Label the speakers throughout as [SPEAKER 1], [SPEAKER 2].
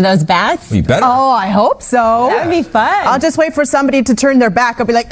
[SPEAKER 1] Those bats?
[SPEAKER 2] You better.
[SPEAKER 3] Oh, I hope so.
[SPEAKER 1] That would be fun.
[SPEAKER 3] I'll just wait for somebody to turn their back. I'll be like,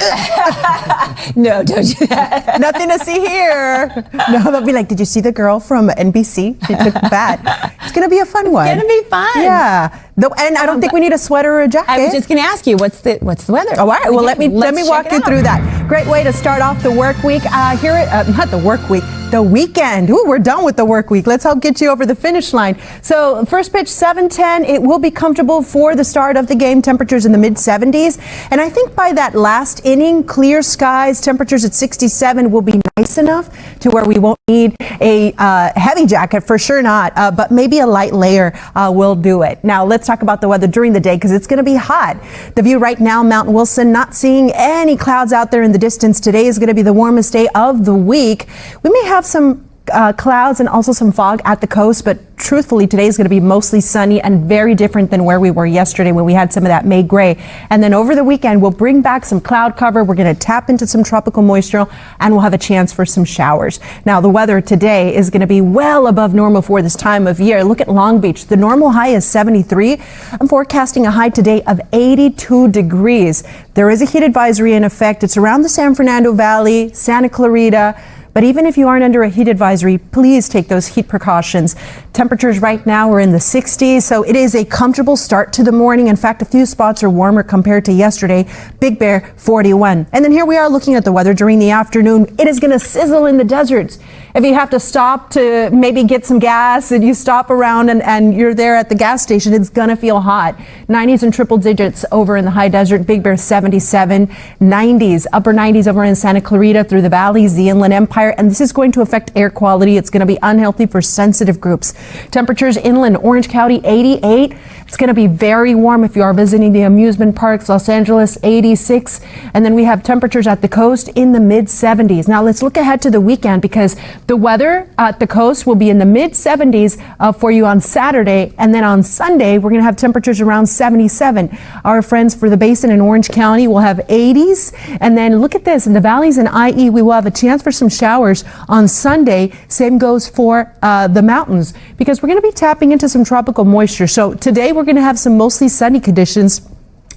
[SPEAKER 1] no, don't do that.
[SPEAKER 3] nothing to see here. No, they'll be like, did you see the girl from NBC? She took the bat. It's going to be a fun one.
[SPEAKER 1] It's going to be fun.
[SPEAKER 3] Yeah. And I don't think we need a sweater or a jacket.
[SPEAKER 1] I was just going to ask you, what's the weather?
[SPEAKER 3] Oh, all right. Well, let me walk you through that. Great way to start off the work week. Not the work week, the weekend. Ooh, we're done with the work week. Let's help get you over the finish line. So first pitch, 7:10. It will be comfortable for the start of the game. Temperatures in the mid-70s. And I think by that last inning, clear skies, temperatures at 67 will be nice enough to where we won't need a heavy jacket, for sure not, but maybe a light layer will do it. Now, let's talk about the weather during the day because it's going to be hot. The view right now, Mount Wilson, not seeing any clouds out there in the distance. Today is going to be the warmest day of the week. We may have some clouds and also some fog at the coast, but truthfully, today is going to be mostly sunny and very different than where we were yesterday when we had some of that May gray. And then over the weekend, we'll bring back some cloud cover. We're going to tap into some tropical moisture and we'll have a chance for some showers. Now, the weather today is going to be well above normal for this time of year. Look at Long Beach. The normal high is 73. I'm forecasting a high today of 82 degrees. There is a heat advisory in effect. It's around the San Fernando Valley, Santa Clarita. But even if you aren't under a heat advisory, please take those heat precautions. Temperatures right now are in the 60s, so it is a comfortable start to the morning. In fact, a few spots are warmer compared to yesterday. Big Bear, 41. And then here we are looking at the weather during the afternoon. It is going to sizzle in the deserts. If you have to stop to maybe get some gas and you stop around and you're there at the gas station, it's going to feel hot. 90s and triple digits over in the high desert. Big Bear, 77. 90s, upper 90s over in Santa Clarita through the valleys, the Inland Empire. And this is going to affect air quality. It's going to be unhealthy for sensitive groups. Temperatures inland, Orange County, 88. It's going to be very warm if you are visiting the amusement parks. Los Angeles, 86. And then we have temperatures at the coast in the mid-70s. Now let's look ahead to the weekend because the weather at the coast will be in the mid-70s for you on Saturday. And then on Sunday, we're going to have temperatures around 77. Our friends for the basin in Orange County will have 80s. And then look at this. In the valleys and IE, we will have a chance for some showers on Sunday. Same goes for the mountains because we're going to be tapping into some tropical moisture. So today we're going to have some mostly sunny conditions.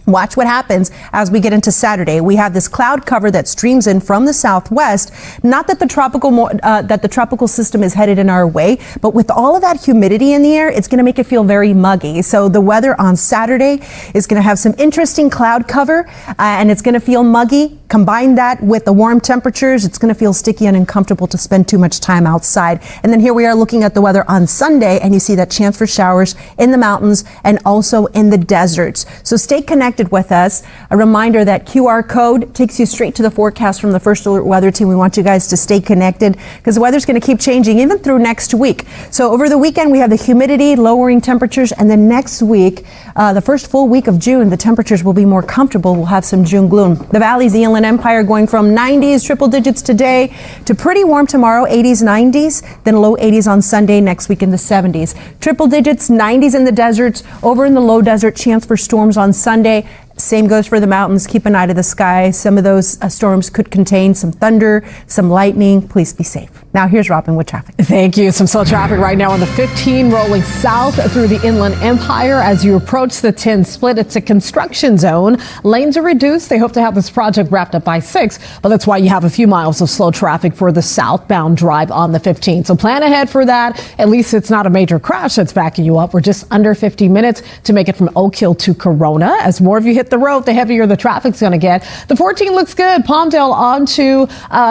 [SPEAKER 3] Watch what happens as we get into Saturday. We have this cloud cover that streams in from the southwest. Not that the tropical system is headed in our way, but with all of that humidity in the air, it's going to make it feel very muggy. So the weather on Saturday is going to have some interesting cloud cover and it's going to feel muggy. Combine that with the warm temperatures, it's going to feel sticky and uncomfortable to spend too much time outside. And then here we are looking at the weather on Sunday and you see that chance for showers in the mountains and also in the deserts. So stay connected with us. A reminder that QR code takes you straight to the forecast from the First Alert Weather Team. We want you guys to stay connected because the weather's going to keep changing even through next week. So over the weekend, we have the humidity, lowering temperatures, and then next week, the first full week of June, the temperatures will be more comfortable. We'll have some June gloom. The valleys, the Inland Empire going from 90s, triple digits today to pretty warm tomorrow, 80s, 90s, then low 80s on Sunday, next week in the 70s. Triple digits, 90s in the deserts, over in the low desert, chance for storms on Sunday. Same goes for the mountains. Keep an eye to the sky. Some of those storms could contain some thunder, some lightning. Please be safe. Now here's Robin with traffic.
[SPEAKER 4] Thank you. Some slow traffic right now on the 15 rolling south through the Inland Empire as you approach the 10 split. It's a construction zone. Lanes are reduced. They hope to have this project wrapped up by 6, but that's why you have a few miles of slow traffic for the southbound drive on the 15. So plan ahead for that. At least it's not a major crash that's backing you up. We're just under 50 minutes to make it from Oak Hill to Corona. As more of you hit the road, the heavier the traffic's going to get. The 14 looks good. Palmdale onto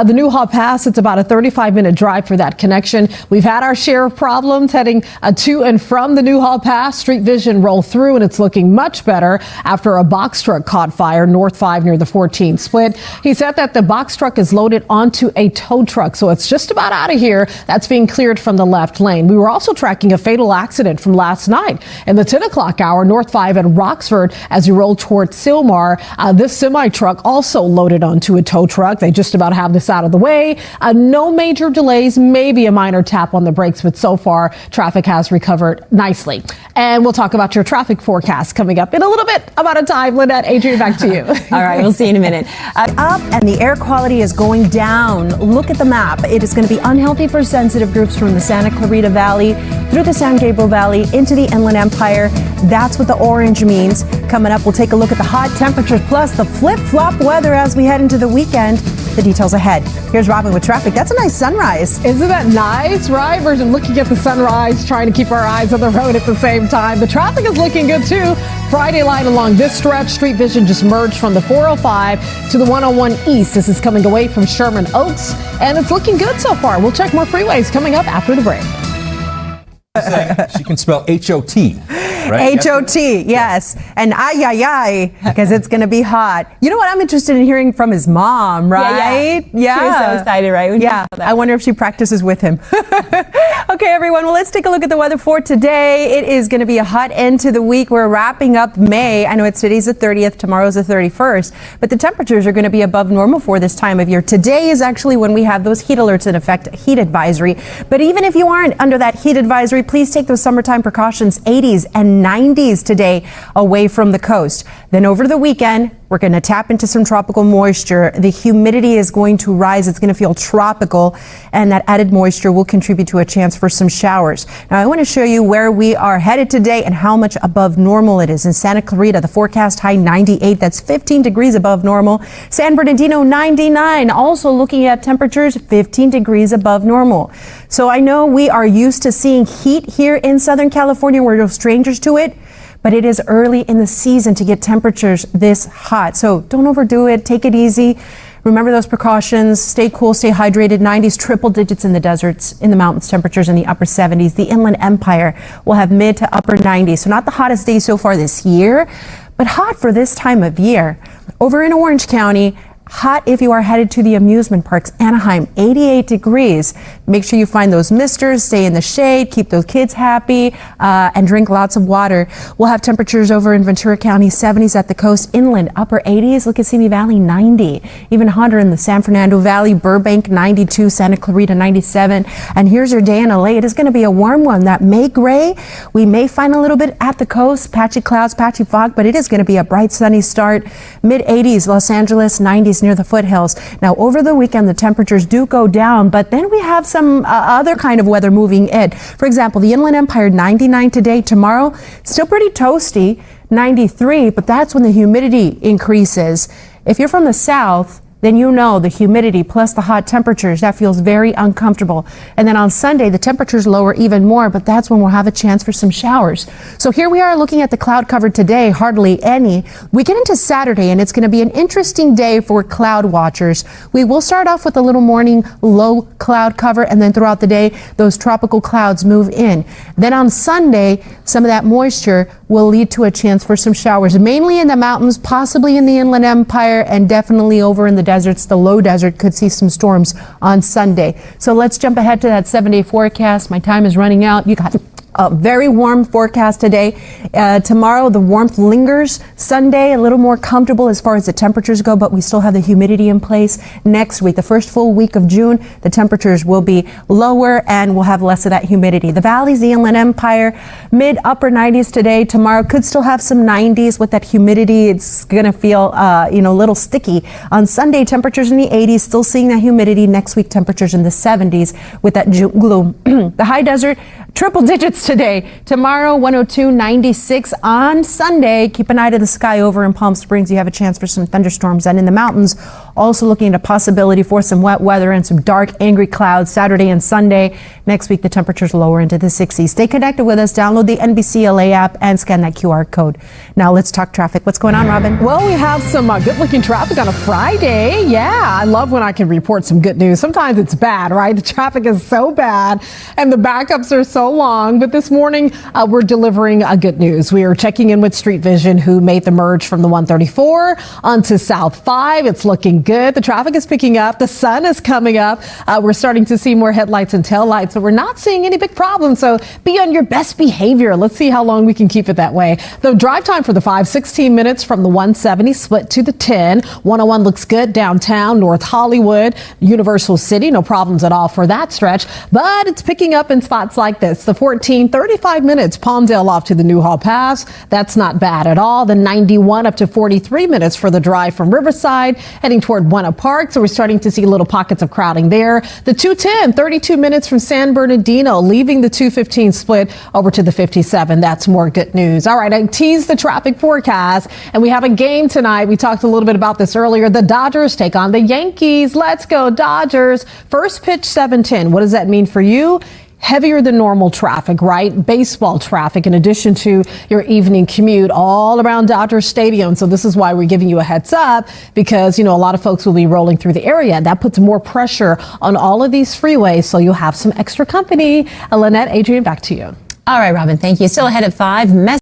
[SPEAKER 4] the Newhall Pass. It's about a 35-minute drive for that connection. We've had our share of problems heading to and from the Newhall Pass. Street vision roll through and it's looking much better after a box truck caught fire north 5 near the 14 split. He said that the box truck is loaded onto a tow truck, so it's just about out of here. That's being cleared from the left lane. We were also tracking a fatal accident from last night in the 10 o'clock hour north 5 at Roxford as you roll towards Sylmar. This semi truck also loaded onto a tow truck. They just about have this out of the way. No major delays, maybe a minor tap on the brakes, but so far traffic has recovered nicely. And we'll talk about your traffic forecast coming up in a little bit about a time. Lynette, Adrian, back to you.
[SPEAKER 1] All right, we'll see you in a minute.
[SPEAKER 3] Up and the air quality is going down. Look at the map. It is going to be unhealthy for sensitive groups from the Santa Clarita Valley through the San Gabriel Valley into the Inland Empire. That's what the orange means. Coming up, we'll take a look at the hot temperatures plus the flip-flop weather as we head into the weekend. The details ahead. Here's Robin with traffic. That's a nice sunrise.
[SPEAKER 4] Isn't that nice, right? We're looking at the sunrise, trying to keep our eyes on the road at the same time. The traffic is looking good too. Friday line along this stretch. Street vision just merged from the 405 to the 101 East. This is coming away from Sherman Oaks, and it's looking good so far. We'll check more freeways coming up after the break.
[SPEAKER 2] She can spell H-O-T, right?
[SPEAKER 3] H-O-T, yes. And ay, because it's going to be hot. You know what? I'm interested in hearing from his mom, right?
[SPEAKER 1] Yeah. She was so excited, right? When
[SPEAKER 3] Yeah. I wonder if she practices with him. Okay, everyone. Well, let's take a look at the weather for today. It is going to be a hot end to the week. We're wrapping up May. I know today's the 30th, tomorrow's the 31st, but the temperatures are going to be above normal for this time of year. Today is actually when we have those heat alerts in effect, heat advisory. But even if you aren't under that heat advisory, please take those summertime precautions, 80s and 90s today away from the coast. Then over the weekend, we're going to tap into some tropical moisture. The humidity is going to rise. It's going to feel tropical, and that added moisture will contribute to a chance for some showers. Now, I want to show you where we are headed today and how much above normal it is. In Santa Clarita, the forecast high 98. That's 15 degrees above normal. San Bernardino, 99. Also looking at temperatures 15 degrees above normal. So I know we are used to seeing heat here in Southern California. We're no strangers to it. But it is early in the season to get temperatures this hot. So don't overdo it. Take it easy. Remember those precautions. Stay cool, stay hydrated. 90s, triple digits in the deserts, in the mountains, temperatures in the upper 70s. The Inland Empire will have mid to upper 90s. So not the hottest day so far this year, but hot for this time of year. Over in Orange County, hot if you are headed to the amusement parks. Anaheim, 88 degrees. Make sure you find those misters, stay in the shade, keep those kids happy, and drink lots of water. We'll have temperatures over in Ventura County, 70s at the coast, inland, upper 80s. Look at Simi Valley, 90. Even hotter in the San Fernando Valley, Burbank, 92, Santa Clarita, 97. And here's your day in LA. It is going to be a warm one. That May gray, we may find a little bit at the coast, patchy clouds, patchy fog, but it is going to be a bright sunny start. Mid 80s, Los Angeles, 90s near the foothills. Now over the weekend the temperatures do go down, but then we have some other kind of weather moving in. For example, the Inland Empire, 99 today. Tomorrow still pretty toasty, 93, but that's when the humidity increases. If you're from the south, then you know the humidity plus the hot temperatures, that feels very uncomfortable. And then on Sunday, the temperatures lower even more, but that's when we'll have a chance for some showers. So here we are looking at the cloud cover today, hardly any. We get into Saturday, and it's going to be an interesting day for cloud watchers. We will start off with a little morning low cloud cover, and then throughout the day, those tropical clouds move in. Then on Sunday, some of that moisture will lead to a chance for some showers, mainly in the mountains, possibly in the Inland Empire, and definitely over in the deserts. The low desert could see some storms on Sunday. So let's jump ahead to that 7-day forecast. My time is running out. You got a very warm forecast today. Tomorrow, the warmth lingers. Sunday, a little more comfortable as far as the temperatures go, but we still have the humidity in place. Next week, the first full week of June, the temperatures will be lower and we'll have less of that humidity. The valleys, the Inland Empire, mid upper 90s today. Tomorrow could still have some 90s with that humidity. It's going to feel, a little sticky. On Sunday, temperatures in the 80s, still seeing that humidity. Next week, temperatures in the 70s with that June gloom. The high desert, triple digits today. Tomorrow, 102, 96 on Sunday. Keep an eye to the sky over in Palm Springs. You have a chance for some thunderstorms. And in the mountains, also looking at a possibility for some wet weather and some dark, angry clouds Saturday and Sunday. Next week, the temperatures lower into the 60s. Stay connected with us. Download the NBC app and scan that QR code. Now let's talk traffic. What's going on, Robin?
[SPEAKER 4] Well, we have some good-looking traffic on a Friday. Yeah, I love when I can report some good news. Sometimes it's bad, right? The traffic is so bad and the backups are so long. But this morning, we're delivering good news. We are checking in with Street Vision, who made the merge from the 134 onto South 5. It's looking good. good. The traffic is picking up. The sun is coming up. We're starting to see more headlights and taillights, but we're not seeing any big problems. So be on your best behavior. Let's see how long we can keep it that way. The drive time for the 5, 16 minutes from the 170 split to the 10. 101 looks good downtown, North Hollywood, Universal City. No problems at all for that stretch, but it's picking up in spots like this. The 14, 35 minutes, Palmdale off to the Newhall Pass. That's not bad at all. The 91 up to 43 minutes for the drive from Riverside heading toward Buena Park. So we're starting to see little pockets of crowding there. The 210, 32 minutes from San Bernardino, leaving the 215 split over to the 57. That's more good news. All right, I teased the traffic forecast, and we have a game tonight. We talked a little bit about this earlier. The Dodgers take on the Yankees. Let's go Dodgers. First pitch 7:10. What does that mean for you? Heavier than normal traffic, right? Baseball traffic in addition to your evening commute all around Dodger Stadium. So this is why we're giving you a heads up, because, a lot of folks will be rolling through the area, and that puts more pressure on all of these freeways. So you'll have some extra company. Lynette, Adrian, back to you.
[SPEAKER 1] All right, Robin, thank you. Still ahead at 5.